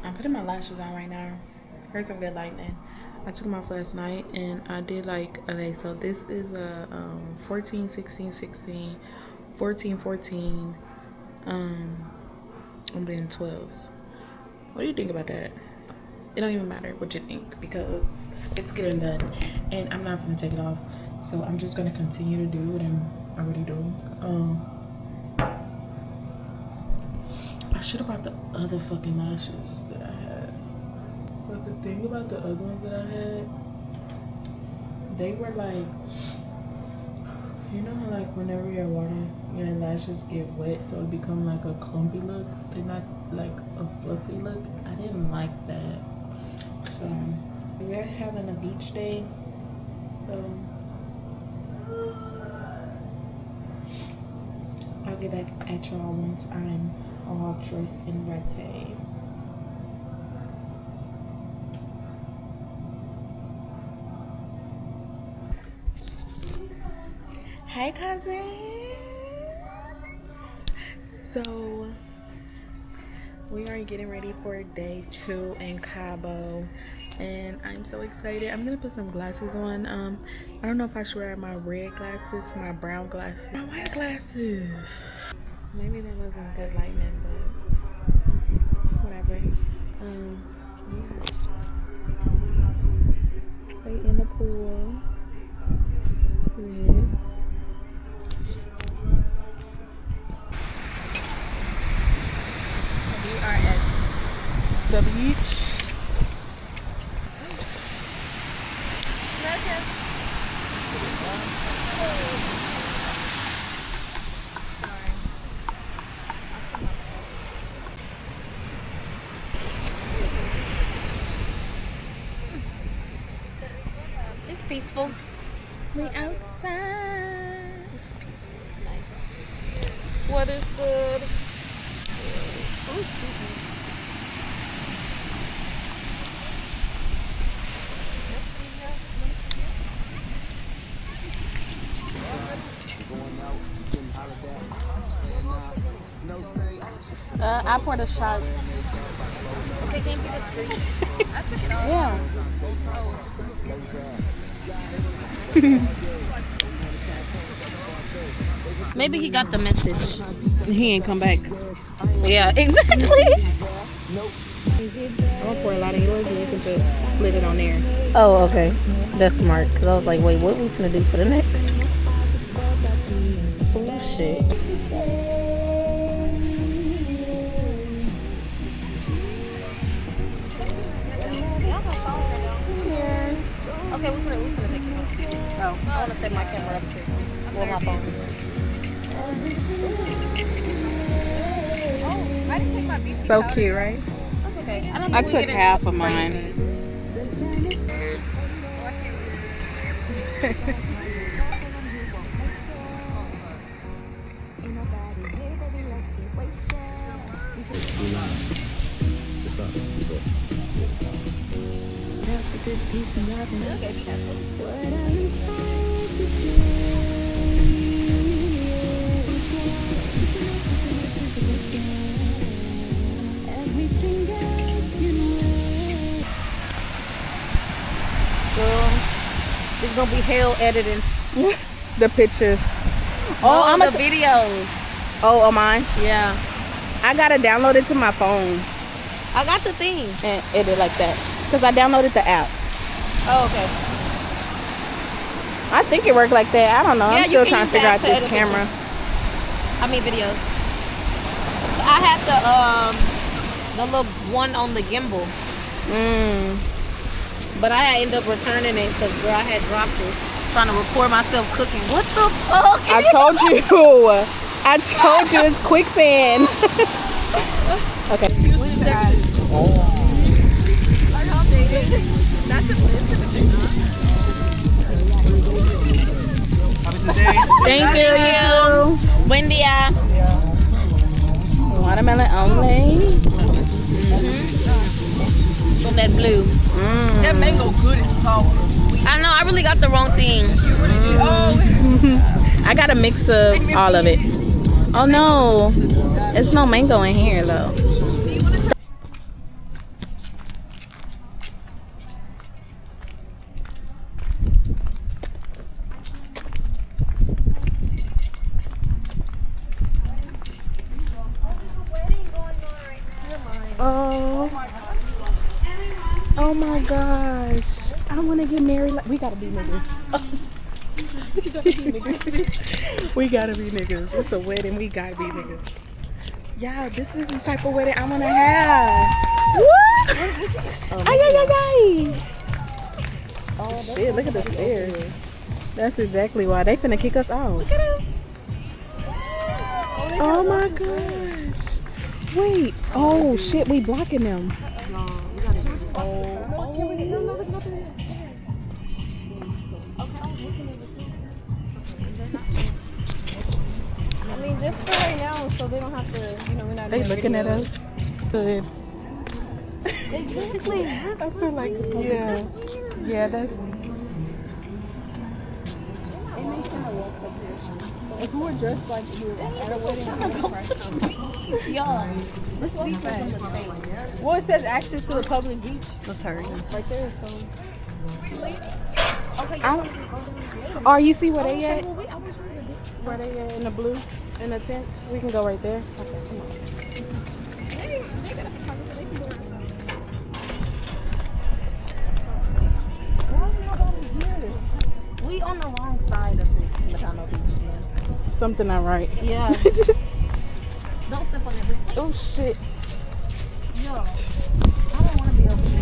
I'm putting my lashes on right now. Here's some good lighting. I took them off last night and I did like, okay, so this is a 14, 16, 16, 14, 14, and then 12s. What do you think about that? It don't even matter what you think because it's getting done and I'm not gonna take it off. So I'm just gonna continue to do what I'm already doing. I should have brought the other fucking lashes that I had. But the thing about the other ones that I had, they were like, you know how like whenever your lashes get wet, so it become like a clumpy look. They're not like a fluffy look. I didn't like that. So we're having a beach day. So I'll get back at y'all once I'm all dressed and ready. Hey cousins! So we are getting ready for day 2 in Cabo and I'm so excited. I'm gonna put some glasses on. I don't know if I should wear my red glasses, my brown glasses, my white glasses. Maybe that wasn't good lighting, but whatever. Yeah. Right in the pool. Yes. We are at the beach. It's peaceful. We outside. It's peaceful. It's nice. What is good? I poured a shot. Okay, can you be discreet? I took it off. Yeah. Maybe he got the message. He ain't come back. Yeah, exactly. I'm gonna pour a lot of yours and you can just split it on theirs. Oh, okay. That's smart. Because I was like, wait, what are we finna do for the next? Oh, shit. Cheers. Okay, we finna take it off. Oh, I want to set my camera up too. Well, my phone. Oh, I didn't take my BC So powder. cute, right? Okay. I took half of mine. Girl, it's gonna be hell editing. The pictures. Oh, I'm the videos. Oh, mine. Yeah, I gotta download it to my phone I got the thing. and edit like that. Cause I downloaded the app. Oh, okay. I think it worked like that. I don't know. Yeah, I'm you still can trying use to figure the out app to this edit camera. I mean videos. I had the little one on the gimbal, but I ended up returning it because girl, I had dropped it trying to record myself cooking. What the fuck? I told you. I told you it's quicksand. Okay. Thank you. Buen día. Watermelon only. From that blue. That mango good is soft and sweet. I know. I really got the wrong thing. You really did. Oh, I got a mix of all of it. Oh no, it's no mango in here though. Cabo. Oh my gosh. I want to get married. We gotta be niggas. We gotta be niggas. It's a wedding. We gotta be niggas. Yeah, this is the type of wedding I want to have. What? Ay, ay, ay, ay. Oh, shit, look at the stairs. That's exactly why. They finna kick us out. Look at them. Oh my gosh. Wait. Oh shit, we blocking them. Oh. Can we get them? I mean, just for right now, so they don't have to, you know, we're not. They looking at us. Good. Exactly. I feel like, yeah. Yeah, that's. If we were dressed like you at a wedding, y'all, let's be fast. Well, it says access to the public beach. Let's hurry. Right there, so. Okay. Oh, you see where they at? Where they at in the blue, in the tents? We can go right there. Okay, come on. We on the wrong side of this Madonna Beach, man. Something not right. Yeah. Don't step on everything. Oh shit. Yo, I don't want to be over here.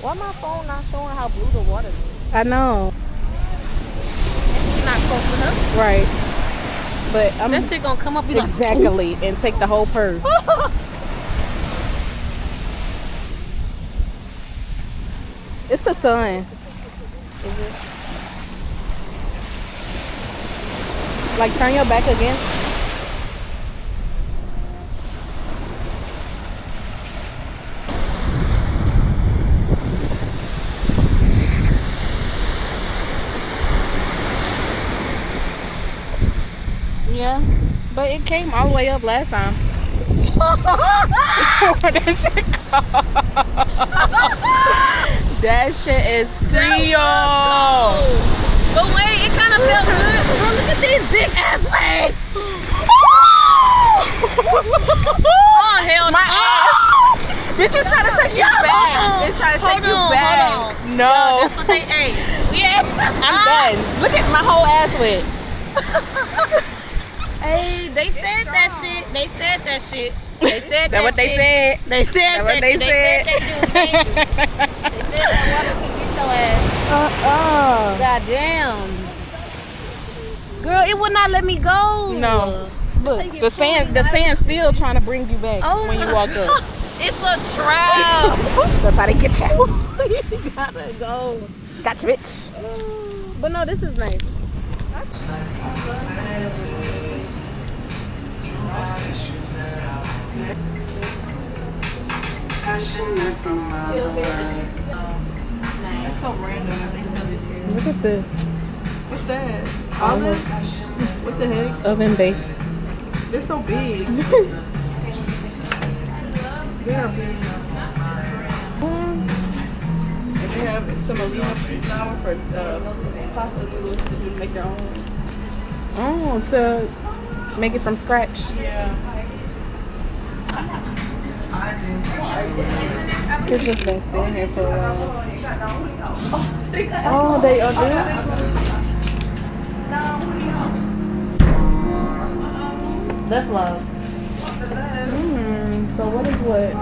Why my phone not showing how blue the water is? I know. It's not close enough. Right. But I'm That shit gonna come up be like exactly and take the whole purse. It's the sun. Is it? Like turn your back against. Yeah, but it came all the way up last time. That shit That shit is free, But wait, it kind of felt good. Bro, look at these big ass waves. Oh, hell no. Bitch, you trying to take you back. Bitch, trying to take you back. No. Yo, that's what they ate. Yeah. I'm done. Look at my whole ass wet. Hey, they said that shit. They said that shit. They said That's what they said. They said That's what they said. They said that water can get your ass. God damn. Girl, it would not let me go. No. Look, the sand's still trying to bring you back when you walk up. It's a trap. That's how they get you. You gotta go. Gotcha, bitch. But no, this is nice. That's so random that they sell this here. Look at this. What's that? Olives. What the heck? Oven baked. They're so big. They are big. And they have semolina flour for pasta noodles to make their own. Oh, to make it from scratch. Yeah. It's just been sitting here for a while. Oh, they are good. That's love. So what is what?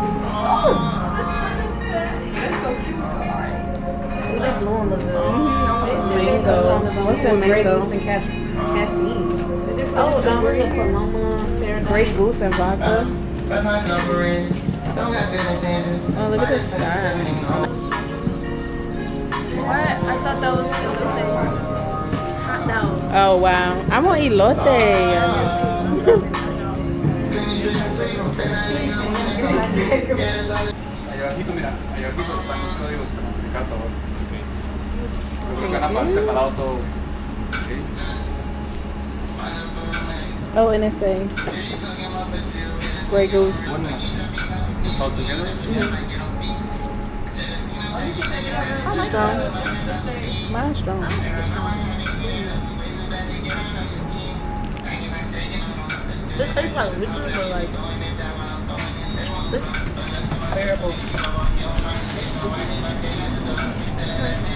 That's so cute. That blue one look good. Mango. What's in mango? And caffeine. Oh, don't really Paloma. Grey Goose and vodka. Oh, look at this sky. What? I thought that was hot dog. Oh, wow. I want elote. Allá abajito, mira, allá abajito están los códigos para explicar sabor. Yo creo que van a estar separado todo. ¿Sí? Oh, and it's a Grey Goose. Bueno, it's all together. Strong. Mine's strong. It tastes like liquor, but like it's terrible.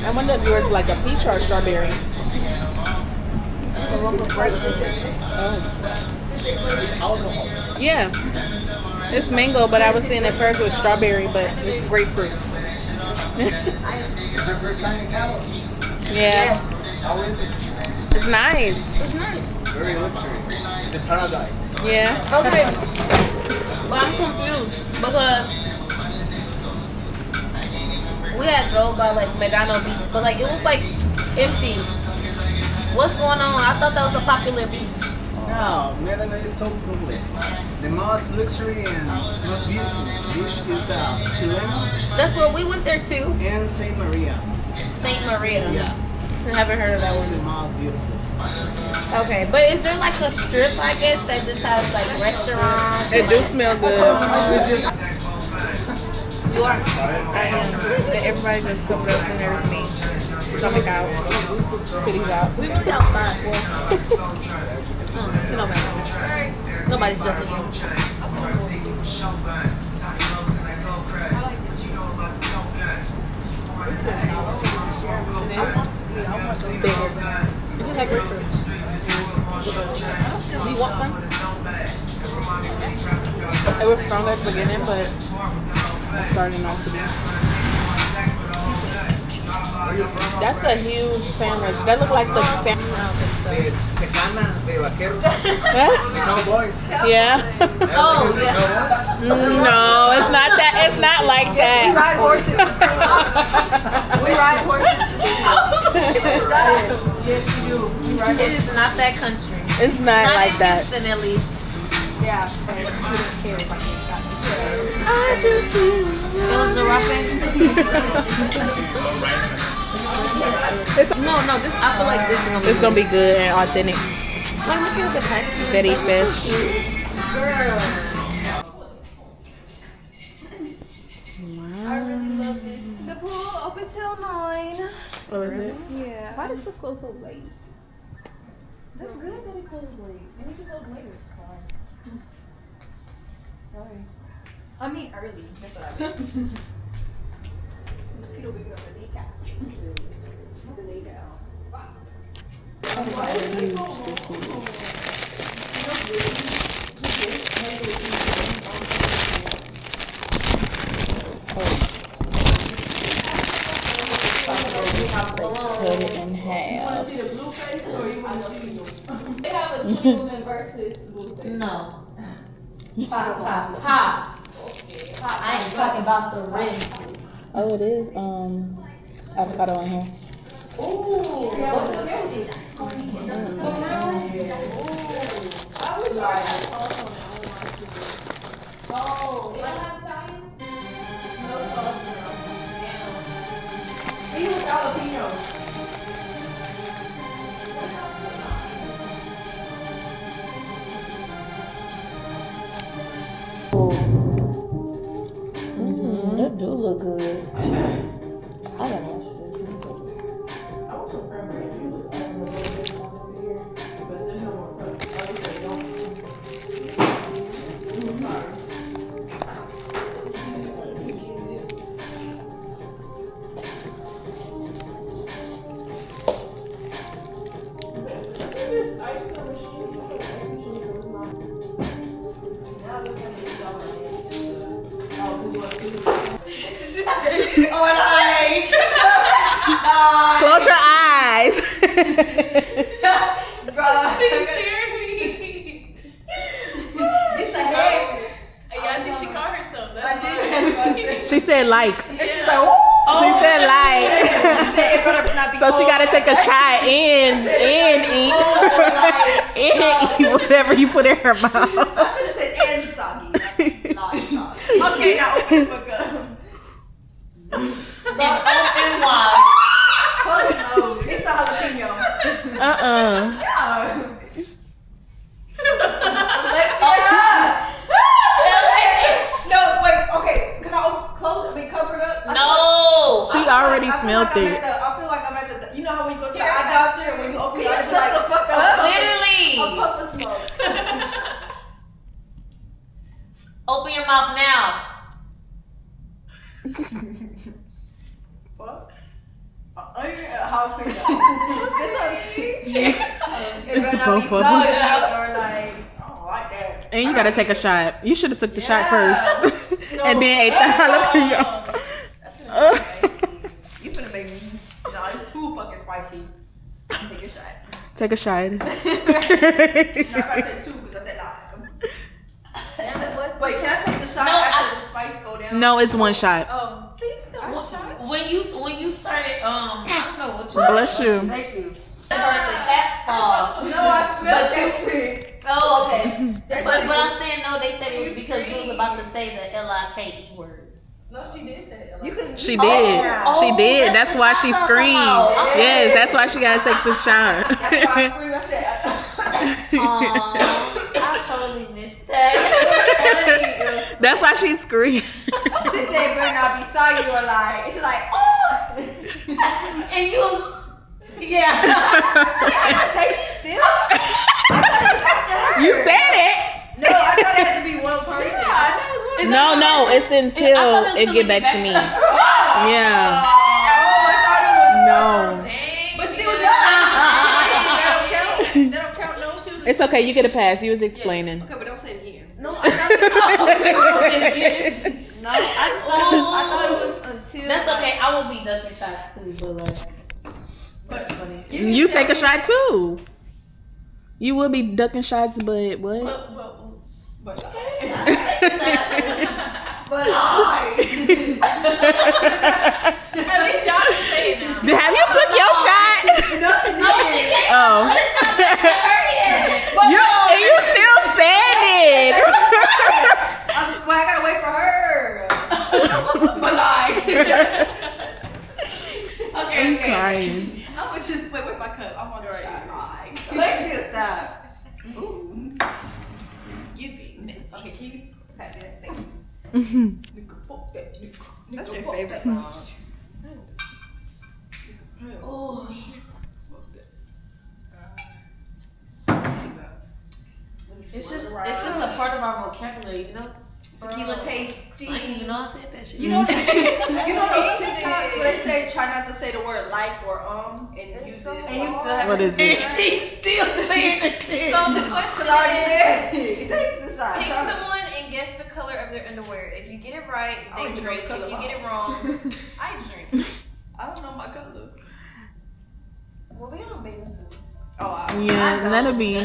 I wonder if yours is like a peach or a strawberry. Oh. Yeah. It's mango, but I was saying at first it was strawberry, but it's grapefruit. Yeah. It's nice. Very luxury. It's a paradise. Yeah. Okay. But I'm confused because we had drove by like Medano Beach, but like it was like empty. What's going on? I thought that was a popular beach. No, Medano is so public. The most luxury and most beautiful beach is Chileno That's where we went there too. and Saint Maria. Saint Maria. Yeah, I haven't heard of that it's one. the most beautiful. Okay, but is there like a strip, I guess, that just has like restaurants? It do smell good. You are. I am. Everybody just covered up and there's me. Stomach out. Titties out. We really outside. Well, you know, man. Nobody's judging you. Bigger. It just like grapefruit. Do you want some? It was strong at the beginning, but it's starting not to be. That's a huge sandwich. That looked like the sandwich. The Tejana, the Vaqueros, the Cowboys. Yeah. Oh, yeah. No, it's not that. It's not like We that. ride horses. We ride horses. Yes, we do. We ride It is not that country. It's not Not like in that. Houston, at least. Yeah. It was the rock band. No, just I feel like this is gonna be. It's gonna be good and authentic. Wait, what's your good package? Betty fish. I really love this. The pool open till 9. What is it? Yeah. Why does it close so late? That's good that it closed late. It needs to close later. Sorry. I mean early. That's what I meant. Mosquito bit me on the kneecap. The knee down. Cut it in half. They have a Cleveland versus Blueface. No. Pop. I ain't talking about some ribs. Oh, it is avocado in here. That do look good. I don't know. Close your eyes. She said like. She said like. So she gotta take a shot and eat. And eat whatever you put in her mouth. I should have said and soggy. Okay, now open the book up. N-Y. It's a jalapeno. Uh-uh. No, wait, okay. Can I close it? Be covered up? No. She already smelled I it. feel like I'm at the. You know how when you go to the eye doctor when you open your eyes, shut the fuck up. Literally. A puff of smoke. your mouth now. What? How quick? That's how she. It's both of them. Or like, I don't like that. And you gotta take a shot. You should have took the shot first, and then ate the jalapeno. That's gonna be spicy. You finna make me. No, it's too fucking spicy. Take a shot. Take a shot. No, I gotta take two because I said nah. Damn it, wait, can I take the shot after the spice go down? No, it's one shot. Oh, see, you still one shot? When you started, I don't know what you. Bless you. Thank you. The cat fall. No, I smelled that shit. Oh, okay. But I'm saying no. They said it was because you was about to say the LIKE word. No, she did say it. She did. She did. That's why she screamed. Yes, that's why she gotta take the shot. That's why I screamed. I said, I totally missed that. That's why she screamed. she said, better not be sorry you were like. She's like, oh. And you was, yeah. I gotta take it still. I thought it was after her. You said it. No, I thought it had to be one person. Yeah, I thought it was one person. No, it's until it get back to me. Yeah. Oh, I thought it was. No. But she was that don't count. No, she was. It's okay. You get a pass. You was explaining. Okay, but don't say it again. No, No, I thought it was until. that's okay. I would be ducking shots too, but like, that's funny. You take a shot too. You will be ducking shots, but what? But Okay, I'll take a shot. But At least y'all can say it now. Have you took your shot? no, she didn't. No, she didn't. Oh. But it's not back to her yet. And you still said it. Well, I gotta wait for her. But like, okay. I'm crying. I would just wait with my cup. I'm on the shot. Let's see a stop. Ooh, it's giving. Okay, can you pass that? Thank you. That's your favorite song. Oh. It's just a part of our vocabulary, you know. Tequila tasty. I didn't even know I said that shit. You know those TikToks where they say try not to say the word like or and use it. And you still have What is And it? she's still saying that shit. So the question is, Take the shot. pick someone and guess the color of their underwear. If you get it right, I don't they even drink. know the If you color get of it wrong, I drink. I don't know my color. Well, we don't bathing suits. Oh, Yeah, that'll be.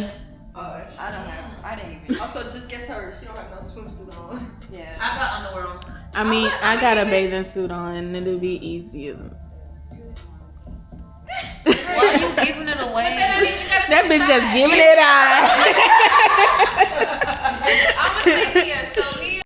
I don't have. I didn't even. Also, just guess her. She don't have no swimsuit on. Yeah. I got underwear on. I mean, I got a bathing suit on, and it'll be easier. Why are you giving it away? That bitch just giving it out. I'm gonna say yes. So Leah